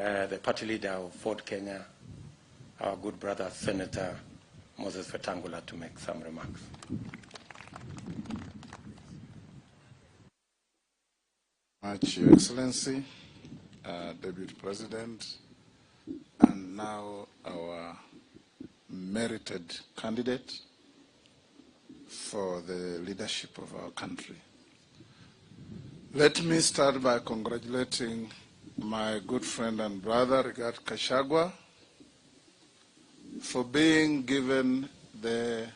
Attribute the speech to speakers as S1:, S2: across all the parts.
S1: the party leader of Ford Kenya, our good brother, Senator Moses Wetangula, to make some remarks.
S2: Much, Your Excellency, Deputy President, and now our merited candidate for the leadership of our country. Let me start by congratulating my good friend and brother, Rigathi Gachagua, for being given the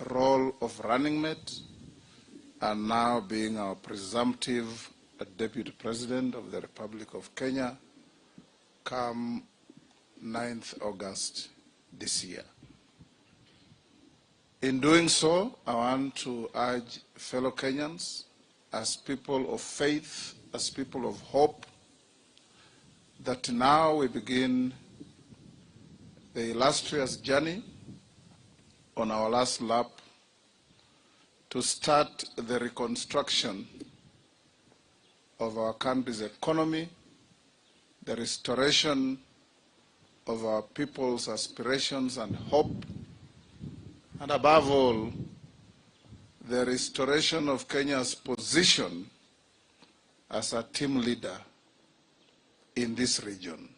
S2: role of running mate and now being our presumptive Deputy President of the Republic of Kenya come 9th August this year. In doing so, I want to urge fellow Kenyans, as people of faith, as people of hope, that now we begin the illustrious journey on our last lap to start the reconstruction of our country's economy, the restoration of our people's aspirations and hope, and above all, the restoration of Kenya's position as a team leader in this region.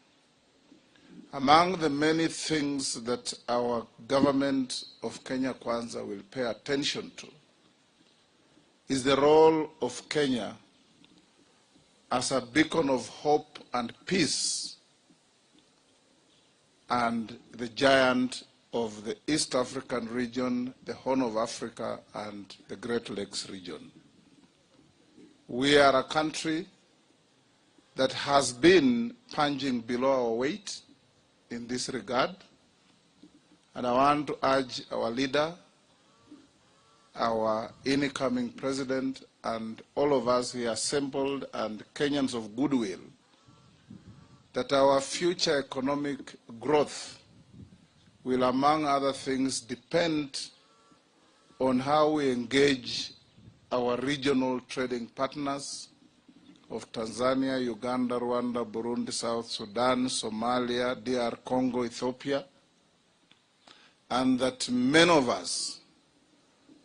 S2: Among the many things that our government of Kenya Kwanza will pay attention to is the role of Kenya as a beacon of hope and peace and the giant of the East African region, the Horn of Africa, and the Great Lakes region. We are a country that has been punching below our weight in this regard, and I want to urge our leader, our incoming president, and all of us here assembled and Kenyans of goodwill, that our future economic growth will, among other things, depend on how we engage our regional trading partners of Tanzania, Uganda, Rwanda, Burundi, South Sudan, Somalia, DR Congo, Ethiopia, and that many of us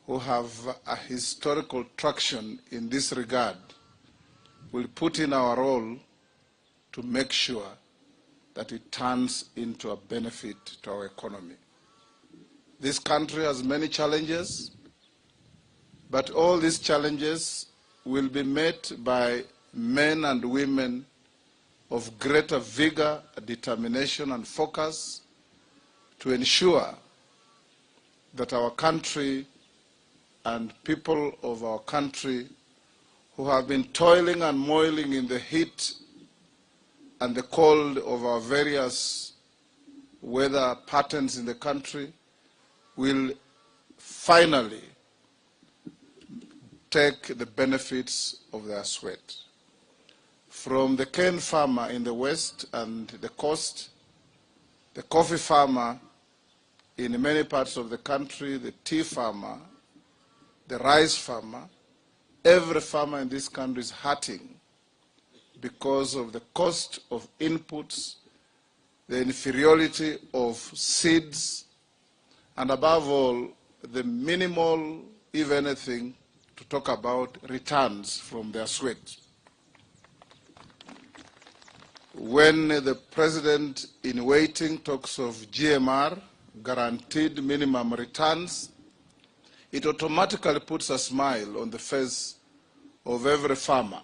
S2: who have a historical traction in this regard will put in our role to make sure that it turns into a benefit to our economy. This country has many challenges, but all these challenges will be met by men and women of greater vigor, determination, and focus to ensure that our country and people of our country who have been toiling and moiling in the heat and the cold of our various weather patterns in the country will finally take the benefits of their sweat. From the cane farmer in the west and the coast, the coffee farmer in many parts of the country, the tea farmer, the rice farmer, every farmer in this country is hurting because of the cost of inputs, the inferiority of seeds, and above all, the minimal, if anything, to talk about returns from their sweat. When the president in waiting talks of GMR, guaranteed minimum returns, it automatically puts a smile on the face of every farmer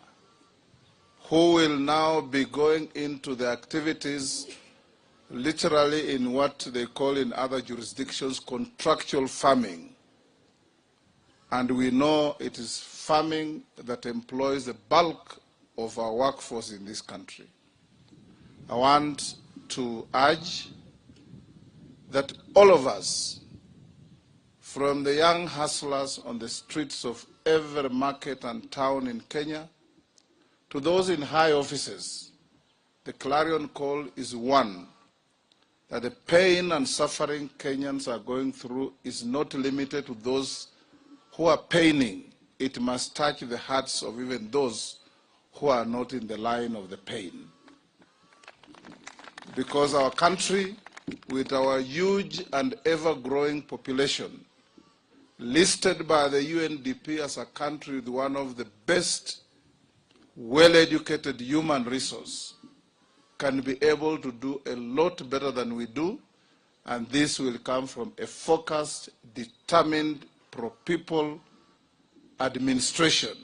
S2: who will now be going into the activities literally in what they call in other jurisdictions contractual farming. And we know it is farming that employs the bulk of our workforce in this country. I want to urge that all of us, from the young hustlers on the streets of every market and town in Kenya, to those in high offices, the clarion call is one, that the pain and suffering Kenyans are going through is not limited to those who are paining. It must touch the hearts of even those who are not in the line of the pain. because our country, with our huge and ever-growing population, listed by the UNDP as a country with one of the best well-educated human resources, can be able to do a lot better than we do, and this will come from a focused, determined, pro-people administration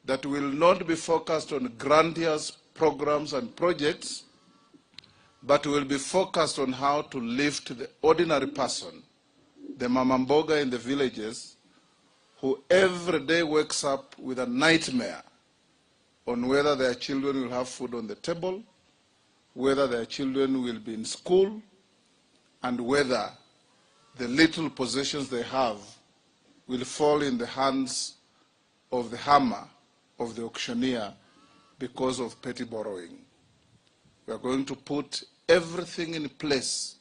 S2: that will not be focused on grandiose programs and projects, but will be focused on how to lift the ordinary person, the mamamboga in the villages, who every day wakes up with a nightmare on whether their children will have food on the table, whether their children will be in school, and whether the little possessions they have will fall in the hands of the hammer of the auctioneer because of petty borrowing. We are going to put everything in place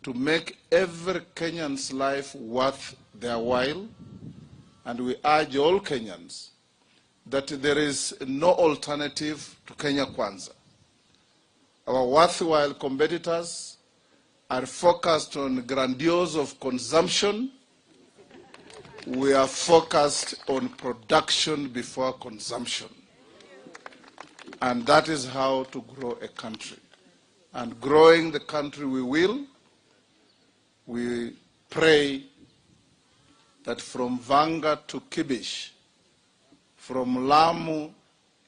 S2: to make every Kenyan's life worth their while, and we urge all Kenyans that there is no alternative to Kenya Kwanza. Our worthwhile competitors are focused on grandiose of consumption. We are focused on production before consumption. And that is how to grow a country. And growing the country we will. We pray that from Vanga to Kibish, from Lamu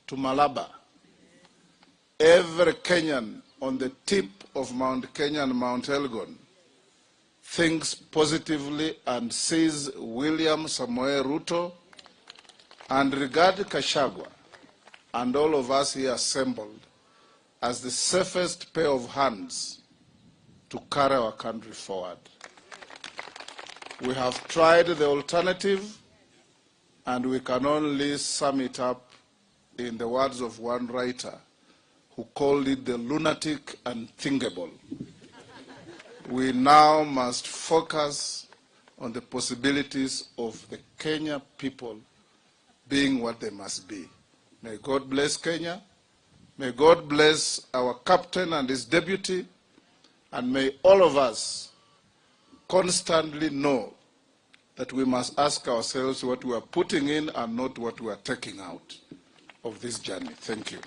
S2: to Malaba, every Kenyan on the tip of Mount Kenya and Mount Elgon thinks positively and sees William Samoei Ruto and Rigathi Gachagua and all of us here assembled as the safest pair of hands to carry our country forward. We have tried the alternative, and we can only sum it up in the words of one writer who called it the lunatic unthinkable. We now must focus on the possibilities of the Kenya people being what they must be. May God bless Kenya. May God bless our captain and his deputy. And may all of us constantly know that we must ask ourselves what we are putting in and not what we are taking out of this journey. Thank you.